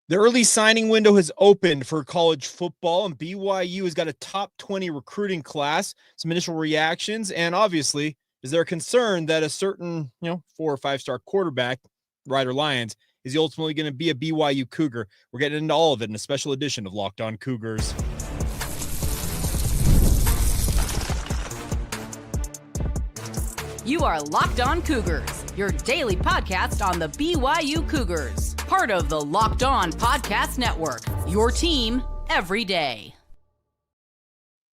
The early signing window has opened for college football, and BYU has got a top 20 recruiting class, some initial reactions, and obviously, is there a concern that a certain, 4 or 5 star quarterback, Ryder Lyons, is he ultimately going to be a BYU Cougar? We're getting into all of it in a special edition of Locked On Cougars. You are Locked On Cougars, your daily podcast on the BYU Cougars. Part of the Locked On Podcast Network, your team every day.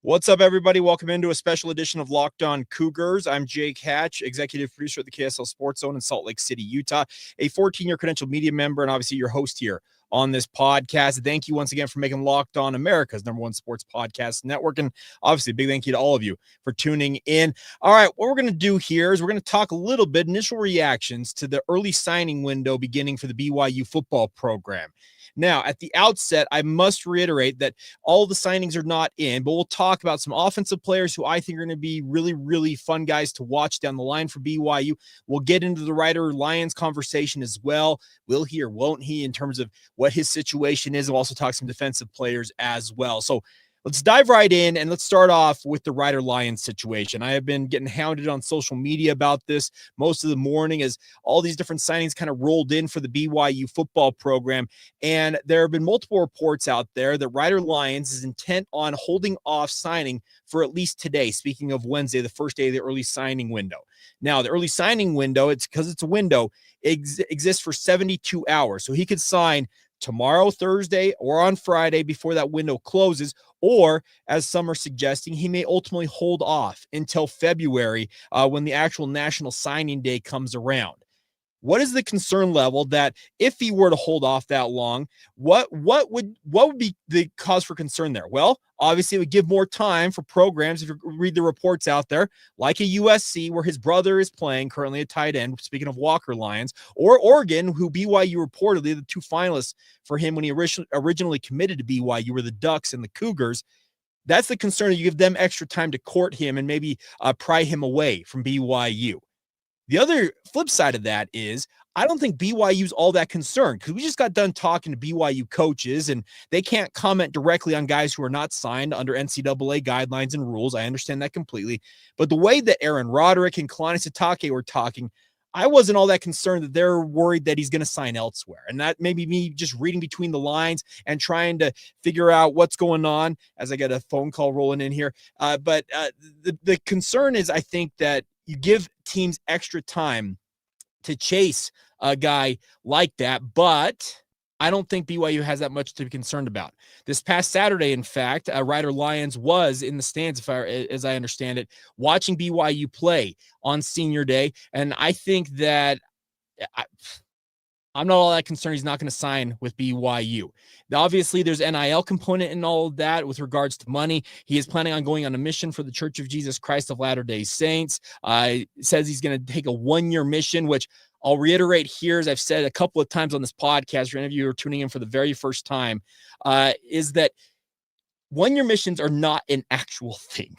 What's up, everybody? Welcome into a special edition of Locked On Cougars. I'm Jake Hatch, executive producer at the KSL Sports Zone in Salt Lake City, Utah, a 14-year credentialed media member, and obviously your host here on this podcast. Thank you once again for making Locked On America's #1 sports podcast network. And obviously, a big thank you to all of you for tuning in. All right, what we're going to do here is we're going to talk a little bit initial reactions to the early signing window beginning for the BYU football program. Now, at the outset, I must reiterate that all the signings are not in, but we'll talk about some offensive players who I think are going to be really, really fun guys to watch down the line for BYU. We'll get into the Ryder Lyons conversation as well. Will he or won't he in terms of what his situation is? We'll also talk some defensive players as well. So let's dive right in, and let's start off with the Ryder Lyons situation. I have been getting hounded on social media about this most of the morning as all these different signings kind of rolled in for the BYU football program. And there have been multiple reports out there that Ryder Lyons is intent on holding off signing for at least today. Speaking of Wednesday, the first day of the early signing window. Now, the early signing window, it's because it's a window, exists for 72 hours. So he could sign tomorrow, Thursday, or on Friday before that window closes, or as some are suggesting, he may ultimately hold off until February when the actual national signing day comes around. What is the concern level that if he were to hold off that long, what would be the cause for concern there? Well, obviously it would give more time for programs, if you read the reports out there, like a USC where his brother is playing currently at tight end, speaking of Walker Lyons, or Oregon, who BYU reportedly, the two finalists for him when he originally committed to BYU were the Ducks and the Cougars. That's the concern. You give them extra time to court him and maybe pry him away from BYU. The other flip side of that is I don't think BYU's all that concerned because we just got done talking to BYU coaches and they can't comment directly on guys who are not signed under NCAA guidelines and rules. I understand that completely. But the way that Aaron Roderick and Kalani Sitake were talking, I wasn't all that concerned that they're worried that he's going to sign elsewhere. And that may be me just reading between the lines and trying to figure out what's going on as I get a phone call rolling in here. But the concern is, I think that you give teams extra time to chase a guy like that, but I don't think BYU has that much to be concerned about. This past Saturday, in fact, Ryder Lyons was in the stands, as I understand it, watching BYU play on senior day, and I think that I'm not all that concerned he's not going to sign with BYU. Now, obviously, there's NIL component in all of that with regards to money. He is planning on going on a mission for the Church of Jesus Christ of Latter-day Saints. Says he's going to take a 1-year mission, which I'll reiterate here, as I've said a couple of times on this podcast, for any of you who are tuning in for the very first time, is that 1-year missions are not an actual thing.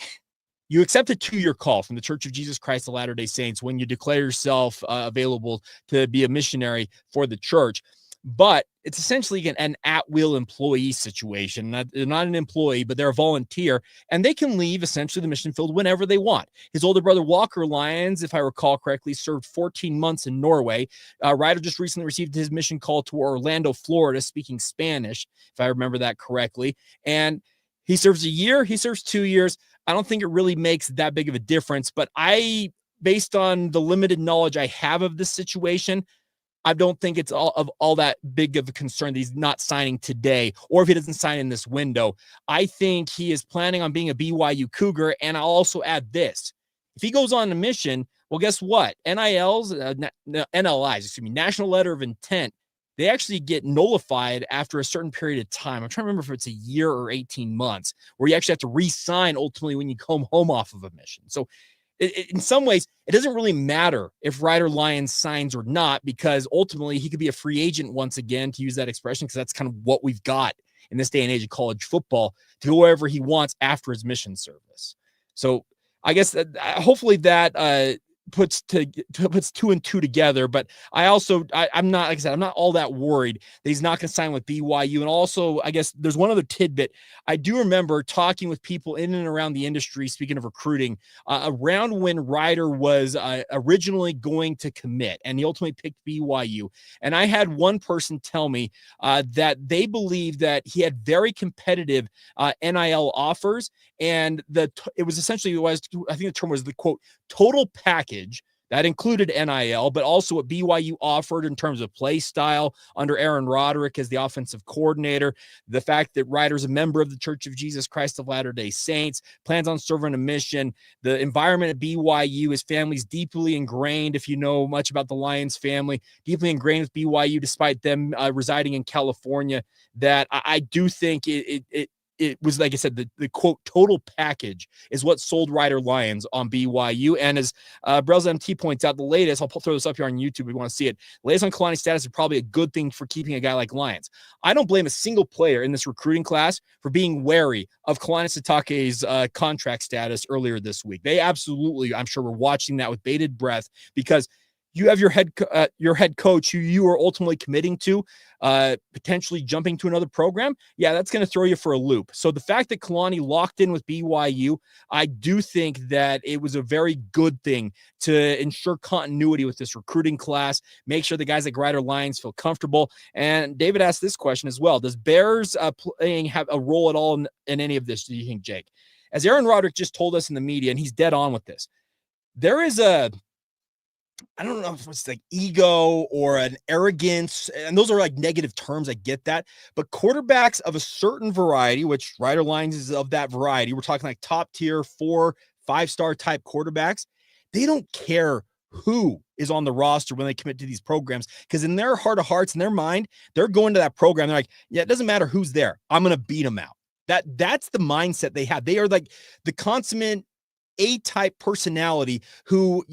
You accept a 2-year call from the Church of Jesus Christ of Latter-day Saints when you declare yourself available to be a missionary for the church. But it's essentially an at-will employee situation. They're not an employee, but they're a volunteer, and they can leave essentially the mission field whenever they want. His older brother, Walker Lyons, if I recall correctly, served 14 months in Norway. Ryder just recently received his mission call to Orlando, Florida, speaking Spanish, if I remember that correctly. And he serves a year, he serves 2 years. I don't think it really makes that big of a difference, but based on the limited knowledge I have of this situation, I don't think it's all that big of a concern that he's not signing today, or if he doesn't sign in this window. I think he is planning on being a BYU Cougar, and I'll also add this. If he goes on a mission, well, guess what? NILs, National Letter of Intent, they actually get nullified after a certain period of time. I'm trying to remember if it's a year or 18 months, where you actually have to re-sign ultimately when you come home off of a mission. So in some ways, it doesn't really matter if Ryder Lyons signs or not, because ultimately he could be a free agent once again, to use that expression, because that's kind of what we've got in this day and age of college football, to go wherever he wants after his mission service. So I guess that hopefully that puts two and two together. But I'm not, like I said, I'm not all that worried that he's not going to sign with BYU. And also, I guess there's one other tidbit. I do remember talking with people in and around the industry, speaking of recruiting, around when Ryder was originally going to commit, and he ultimately picked BYU. And I had one person tell me that they believe that he had very competitive NIL offers, and it was essentially, I think the term was the quote total package that included NIL, but also what BYU offered in terms of play style under Aaron Roderick as the offensive coordinator, the fact that Ryder's a member of the Church of Jesus Christ of Latter-day Saints, plans on serving a mission, the environment at BYU, his family's deeply ingrained, if you know much about the Lyons family, deeply ingrained with BYU despite them residing in California, that I do think it was, like I said, the quote total package is what sold Ryder Lyons on BYU. And as Brels MT points out, the latest, I'll throw this up here on YouTube if you want to see it, latest on Kalani's status is probably a good thing for keeping a guy like Lyons. I don't blame a single player in this recruiting class for being wary of Kalani Sitake's contract status earlier this week. They absolutely, I'm sure, were watching that with bated breath, because you have your head coach who you are ultimately committing to, potentially jumping to another program. Yeah, that's going to throw you for a loop. So the fact that Kalani locked in with BYU, I do think that it was a very good thing to ensure continuity with this recruiting class, make sure the guys like Ryder Lyons feel comfortable. And David asked this question as well. Does Bears playing have a role at all in any of this, do you think, Jake? As Aaron Roderick just told us in the media, and he's dead on with this, there is I don't know if it's like ego or an arrogance, and those are like negative terms. I get that. But quarterbacks of a certain variety, which Ryder Lyons is of that variety, we're talking like top tier 4-5-star type quarterbacks, they don't care who is on the roster when they commit to these programs, because in their heart of hearts, in their mind, they're going to that program. They're like, yeah, it doesn't matter who's there. I'm going to beat them out. That's the mindset they have. They are like the consummate A-type personality who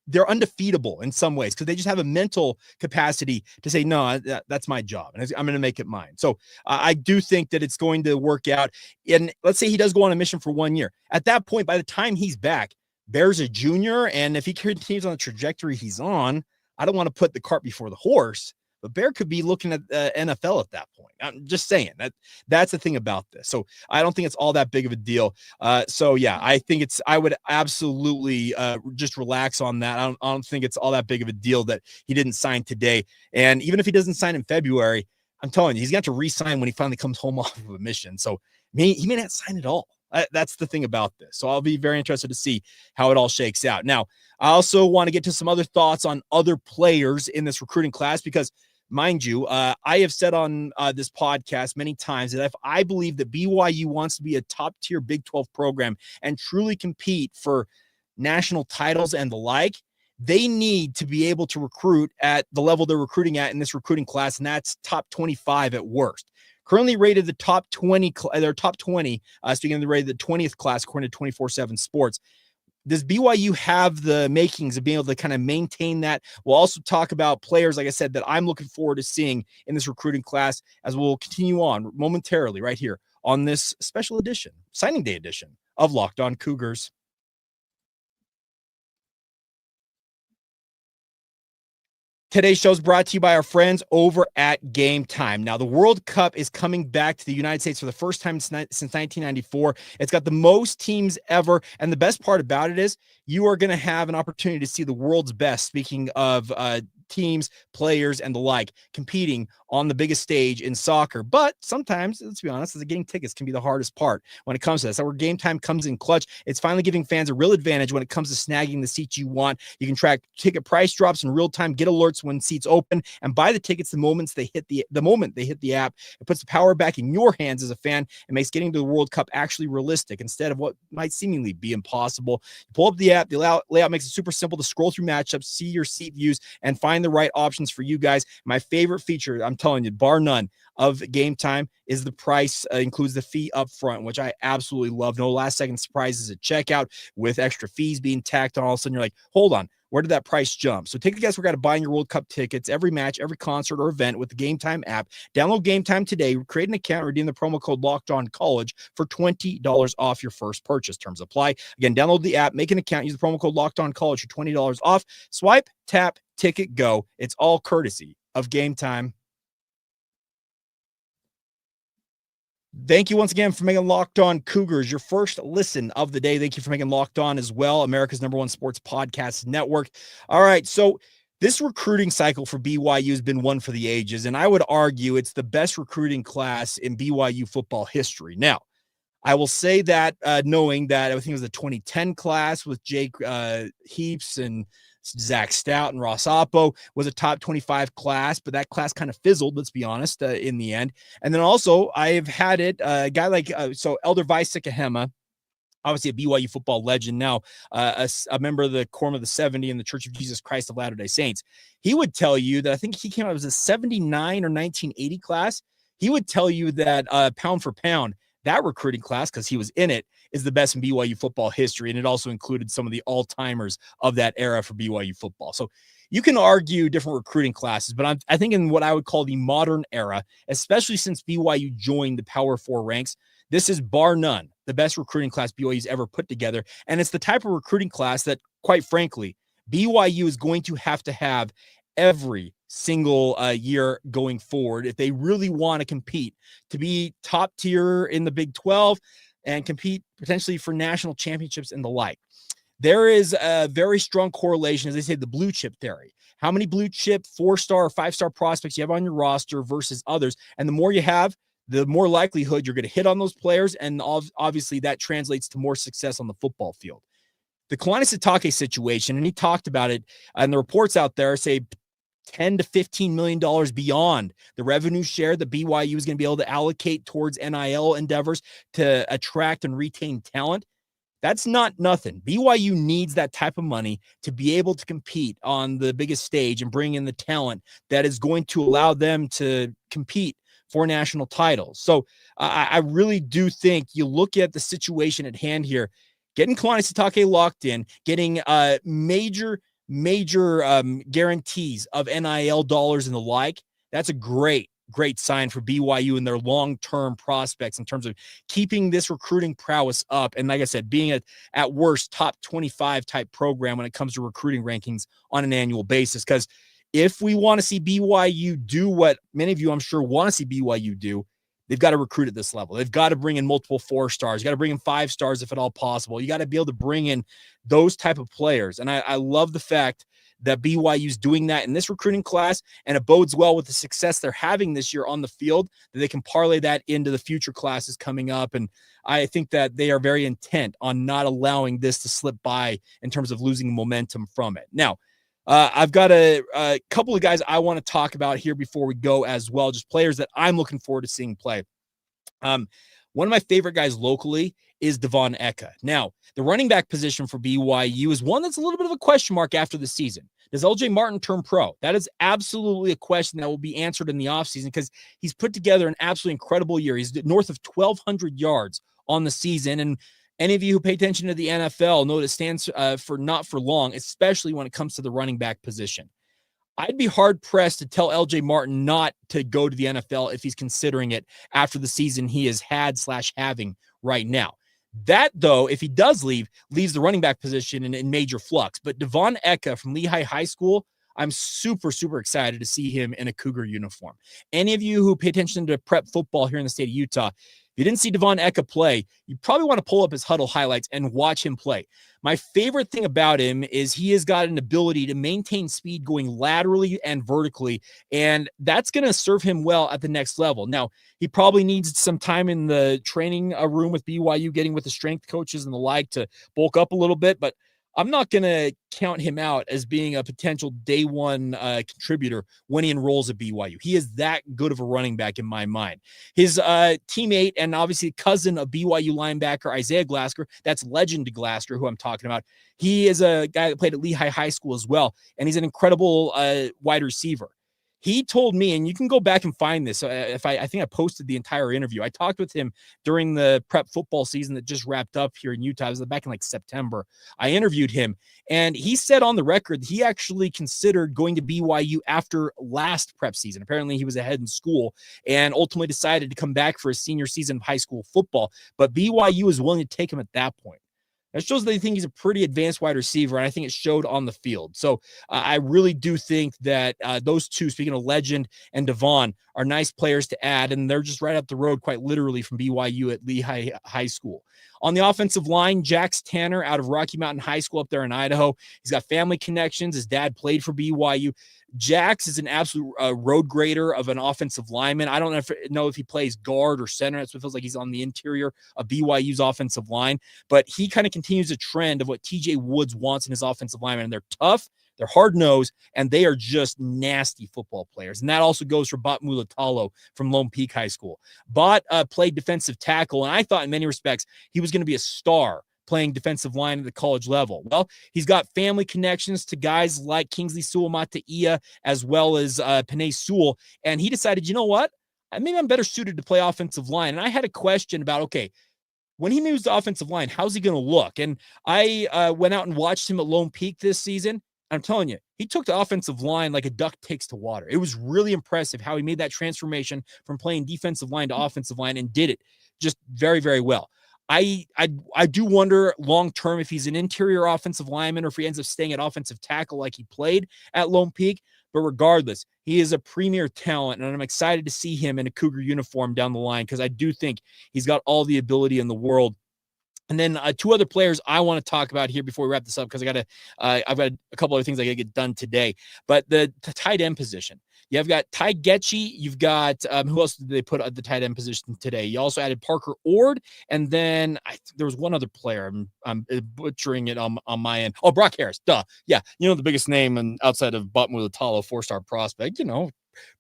they're undefeatable in some ways, because they just have a mental capacity to say, no, that's my job and I'm going to make it mine. So I do think that it's going to work out. And let's say he does go on a mission for 1 year. At that point, by the time he's back, Bear's a junior. And if he continues on the trajectory he's on, I don't want to put the cart before the horse, but Bear could be looking at NFL at that point. I'm just saying that's the thing about this. So I don't think it's all that big of a deal. So yeah, I would absolutely just relax on that. I don't think it's all that big of a deal that he didn't sign today. And even if he doesn't sign in February, I'm telling you, he's got to re-sign when he finally comes home off of a mission. So he may not sign at all. That's the thing about this. So I'll be very interested to see how it all shakes out. Now, I also want to get to some other thoughts on other players in this recruiting class, because mind you, I have said on this podcast many times that if I believe that BYU wants to be a top-tier Big 12 program and truly compete for national titles and the like, they need to be able to recruit at the level they're recruiting at in this recruiting class, and that's top 25 at worst. Currently rated the top 20, their top 20, speaking of the rated the 20th class according to 24/7 Sports. Does BYU have the makings of being able to kind of maintain that? We'll also talk about players, like I said, that I'm looking forward to seeing in this recruiting class as we'll continue on momentarily right here on this special edition, signing day edition of Locked On Cougars. Today's show is brought to you by our friends over at GameTime. Now, the World Cup is coming back to the United States for the first time since 1994. It's got the most teams ever, and the best part about it is you are going to have an opportunity to see the world's best, speaking of teams, players, and the like, competing on the biggest stage in soccer. But sometimes, let's be honest, getting tickets can be the hardest part when it comes to this. That's where GameTime comes in clutch. It's finally giving fans a real advantage when it comes to snagging the seats you want. You can track ticket price drops in real time, get alerts when seats open, and buy the tickets the moment they hit the app. It puts the power back in your hands as a fan and makes getting to the World Cup actually realistic instead of what might seemingly be impossible. You pull up the app, the layout makes it super simple to scroll through matchups, see your seat views, and find the right options for you guys. My favorite feature, I'm telling you, bar none, of GameTime is the price, includes the fee up front, which I absolutely love. No last second surprises at checkout with extra fees being tacked on. All of a sudden you're like, hold on, Where did that price jump? So take a guess. We're going to buying your World Cup tickets, every match, every concert or event with the GameTime app. Download GameTime today, create an account, redeem the promo code Locked On College for $20 off your first purchase. Terms apply. Again, download the app, make an account, use the promo code Locked On College for $20 off. Swipe, tap, ticket, go. It's all courtesy of GameTime. Thank you once again for making Locked On Cougars your first listen of the day. Thank you for making Locked On as well, America's #1 sports podcast network. All right, so this recruiting cycle for BYU has been one for the ages, and I would argue it's the best recruiting class in BYU football history. Now, I will say that knowing that I think it was the 2010 class with Jake Heaps and Zach Stout and Ross Oppo was a top 25 class, but that class kind of fizzled, let's be honest, in the end. And then also I've had it, a guy like, Elder Vice-Sikahema, obviously a BYU football legend now, a member of the Quorum of the 70 in the Church of Jesus Christ of Latter-day Saints. He would tell you that I think he came out, it was a 79 or 1980 class. He would tell you that pound for pound, that recruiting class, because he was in it, is the best in BYU football history. And it also included some of the all-timers of that era for BYU football. So you can argue different recruiting classes, but I think in what I would call the modern era, especially since BYU joined the Power 4 ranks, this is bar none the best recruiting class BYU's ever put together. And it's the type of recruiting class that, quite frankly, BYU is going to have every single year going forward if they really want to compete to be top tier in the Big 12 and compete potentially for national championships and the like. There is a very strong correlation, as they say, the blue chip theory. How many blue chip 4-star or 5-star prospects you have on your roster versus others. And the more you have, the more likelihood you're going to hit on those players. And obviously that translates to more success on the football field. The Kalani Sitake situation, and he talked about it, and the reports out there say $10 to $15 million beyond the revenue share that BYU is going to be able to allocate towards NIL endeavors to attract and retain talent. That's not nothing. BYU needs that type of money to be able to compete on the biggest stage and bring in the talent that is going to allow them to compete for national titles. So I really do think you look at the situation at hand here, getting Kalani Sitake locked in, getting major guarantees of NIL dollars and the like. That's a great sign for BYU and their long-term prospects in terms of keeping this recruiting prowess up. And like I said, being at worst top 25 type program when it comes to recruiting rankings on an annual basis. Because if we want to see BYU do what many of you, I'm sure, want to see BYU do, they've got to recruit at this level. They've got to bring in multiple 4-stars. You got to bring in 5 stars if at all possible. You got to be able to bring in those type of players. And I love the fact that BYU's doing that in this recruiting class, and it bodes well with the success they're having this year on the field, that they can parlay that into the future classes coming up. And I think that they are very intent on not allowing this to slip by in terms of losing momentum from it. Now, I've got a couple of guys I want to talk about here before we go as well, just players that I'm looking forward to seeing play. One of my favorite guys locally is Devon Eka. Now, the running back position for BYU is one that's a little bit of a question mark after the season. Does LJ Martin turn pro? That is absolutely a question that will be answered in the offseason because he's put together an absolutely incredible year. He's north of 1,200 yards on the season, and any of you who pay attention to the NFL know it stands for not for long, especially when it comes to the running back position. I'd be hard-pressed to tell LJ Martin not to go to the NFL if he's considering it after the season he has had/having right now. That, though, if he does leave, leaves the running back position in major flux. But Devon Eka from Lehigh High School, I'm super, super excited to see him in a Cougar uniform. Any of you who pay attention to prep football here in the state of Utah, if you didn't see Devon Eka play, you probably want to pull up his huddle highlights and watch him play. My favorite thing about him is he has got an ability to maintain speed going laterally and vertically, and that's going to serve him well at the next level. Now, he probably needs some time in the training room with BYU, getting with the strength coaches and the like to bulk up a little bit, but I'm not going to count him out as being a potential day one contributor when he enrolls at BYU. He is that good of a running back in my mind. His teammate and obviously cousin of BYU linebacker Isaiah Glasker, that's legend Glasker, who I'm talking about. He is a guy that played at Lehigh High School as well, and he's an incredible wide receiver. He told me, and you can go back and find this. I think I posted the entire interview. I talked with him during the prep football season that just wrapped up here in Utah. It was back in like September. I interviewed him, and he said on the record he actually considered going to BYU after last prep season. Apparently, he was ahead in school and ultimately decided to come back for his senior season of high school football. But BYU was willing to take him at that point. That shows that they think he's a pretty advanced wide receiver, and I think it showed on the field. So I really do think that those two, speaking of Legend and Devon, are nice players to add, and they're just right up the road, quite literally, from BYU at Lehigh High School. On the offensive line, Jax Tanner out of Rocky Mountain High School up there in Idaho. He's got family connections. His dad played for BYU. Jax is an absolute road grader of an offensive lineman. I don't know if he plays guard or center. That's what it feels like. He's on the interior of BYU's offensive line, but he kind of continues a trend of what TJ Woods wants in his offensive lineman. And they're tough, they're hard-nosed, and they are just nasty football players. And that also goes for Bott Mulitalo from Lone Peak High School. Bott played defensive tackle, and I thought in many respects he was going to be a star playing defensive line at the college level. Well, he's got family connections to guys like Kingsley Sewell-Mataia as well as Panay Sewell, and he decided, you know what? Maybe I'm better suited to play offensive line. And I had a question about, okay, when he moves to offensive line, how's he going to look? And I went out and watched him at Lone Peak this season. I'm telling you, he took the offensive line like a duck takes to water. It was really impressive how he made that transformation from playing defensive line to offensive line and did it just very, very well. I do wonder long-term if he's an interior offensive lineman or if he ends up staying at offensive tackle like he played at Lone Peak. But regardless, he is a premier talent, and I'm excited to see him in a Cougar uniform down the line because I do think he's got all the ability in the world. And then two other players I want to talk about here before we wrap this up because I've got a couple other things I got to get done today. But the tight end position. You've got Ty Getchie. You've got who else did they put at the tight end position today? You also added Parker Ord, and then there was one other player. I'm butchering it on my end. Oh, Brock Harris. Duh. Yeah, you know the biggest name outside of Bott Mulitalo, 4-star prospect. You know,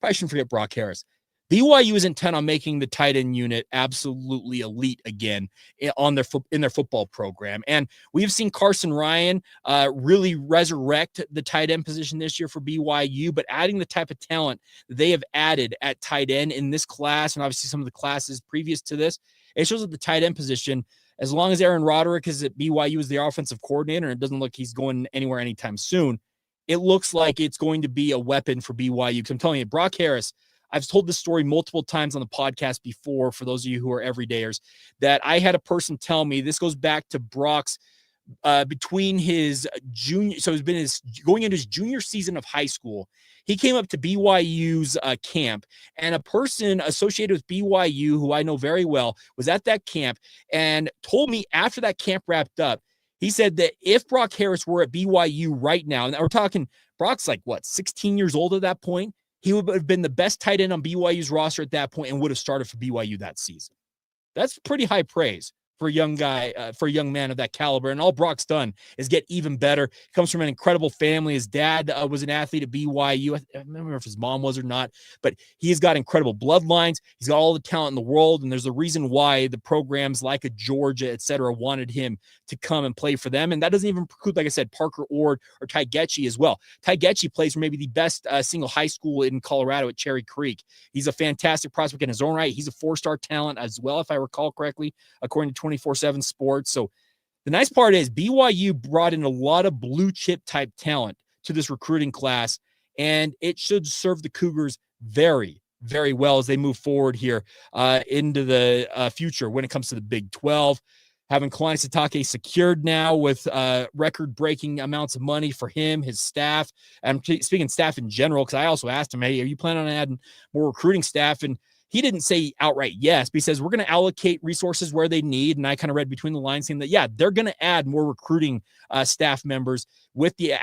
probably shouldn't forget Brock Harris. BYU is intent on making the tight end unit absolutely elite again in their football program. And we've seen Carson Ryan really resurrect the tight end position this year for BYU, but adding the type of talent they have added at tight end in this class, and obviously some of the classes previous to this, it shows that the tight end position, as long as Aaron Roderick is at BYU as the offensive coordinator, and it doesn't look he's going anywhere anytime soon, it looks like it's going to be a weapon for BYU. Because I'm telling you, Brock Harris, I've told this story multiple times on the podcast before, for those of you who are everydayers, that I had a person tell me, this goes back to Brock's between his junior, so it's been going into his junior season of high school. He came up to BYU's camp, and a person associated with BYU, who I know very well, was at that camp and told me after that camp wrapped up, he said that if Brock Harris were at BYU right now, and we're talking, Brock's like, 16 years old at that point, he would have been the best tight end on BYU's roster at that point and would have started for BYU that season. That's pretty high praise for a young guy, for a young man of that caliber. And all Brock's done is get even better. He comes from an incredible family. His dad was an athlete at BYU. I don't remember if his mom was or not, but he's got incredible bloodlines. He's got all the talent in the world. And there's a reason why the programs like a Georgia, et cetera, wanted him to come and play for them. And that doesn't even preclude, like I said, Parker Ord or Ty Getchie as well. Ty Getchie plays for maybe the best single high school in Colorado at Cherry Creek. He's a fantastic prospect in his own right. He's a 4-star talent as well, if I recall correctly, according to 24/7 Sports. So the nice part is BYU brought in a lot of blue chip type talent to this recruiting class, and it should serve the Cougars very, very well as they move forward here into the future when it comes to the Big 12. Having Kalani Sitake secured now with record-breaking amounts of money for him, his staff. I'm speaking staff in general because I also asked him, hey, are you planning on adding more recruiting staff? And he didn't say outright yes, but he says we're going to allocate resources where they need. And I kind of read between the lines saying that, yeah, they're going to add more recruiting staff members with the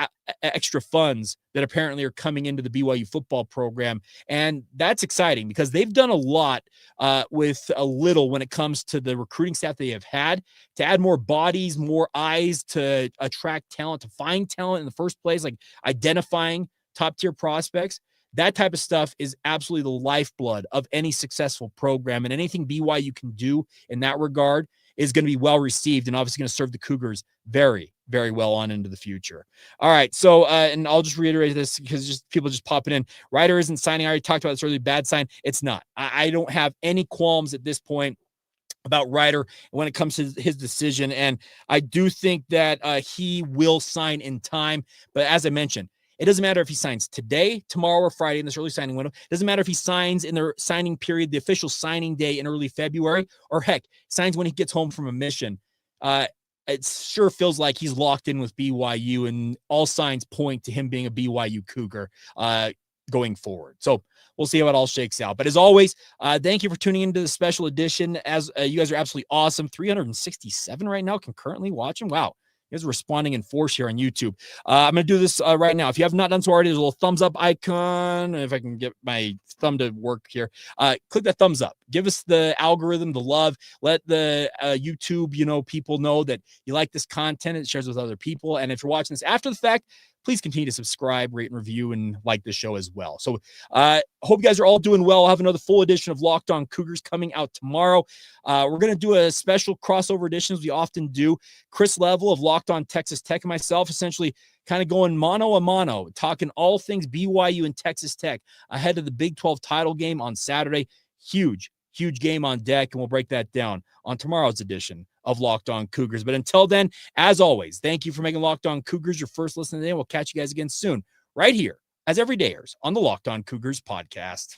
extra funds that apparently are coming into the BYU football program. And that's exciting because they've done a lot with a little when it comes to the recruiting staff they have had to add more bodies, more eyes to attract talent, to find talent in the first place, like identifying top tier prospects. That type of stuff is absolutely the lifeblood of any successful program, and anything BYU can do in that regard is going to be well received and obviously going to serve the Cougars very, very well on into the future. All right. So, and I'll just reiterate this because just people just popping in. Ryder isn't signing. I already talked about this early. Bad sign. It's not. I don't have any qualms at this point about Ryder when it comes to his decision. And I do think that he will sign in time. But as I mentioned, it doesn't matter if he signs today, tomorrow, or Friday in this early signing window. It doesn't matter if he signs in their signing period, the official signing day in early February, or heck, signs when he gets home from a mission. It sure feels like he's locked in with BYU, and all signs point to him being a BYU Cougar going forward. So we'll see how it all shakes out. But as always, thank you for tuning into the special edition. As you guys are absolutely awesome. 367 right now concurrently watching. Wow. You guys are responding in force here on YouTube. I'm going to do this right now. If you have not done so already, there's a little thumbs up icon. If I can get my thumb to work here, click that thumbs up. Give us the algorithm, the love. Let the YouTube, people know that you like this content. It shares with other people. And if you're watching this after the fact, please continue to subscribe, rate, and review, and like the show as well. So hope you guys are all doing well. I'll have another full edition of Locked On Cougars coming out tomorrow. We're going to do a special crossover edition, as we often do. Chris Level of Locked On Texas Tech and myself essentially kind of going mano a mano, talking all things BYU and Texas Tech ahead of the Big 12 title game on Saturday. Huge game on deck, and we'll break that down on tomorrow's edition of Locked On Cougars. But until then, as always, thank you for making Locked On Cougars your first listen today. We'll catch you guys again soon, right here, as every day airs on the Locked On Cougars podcast.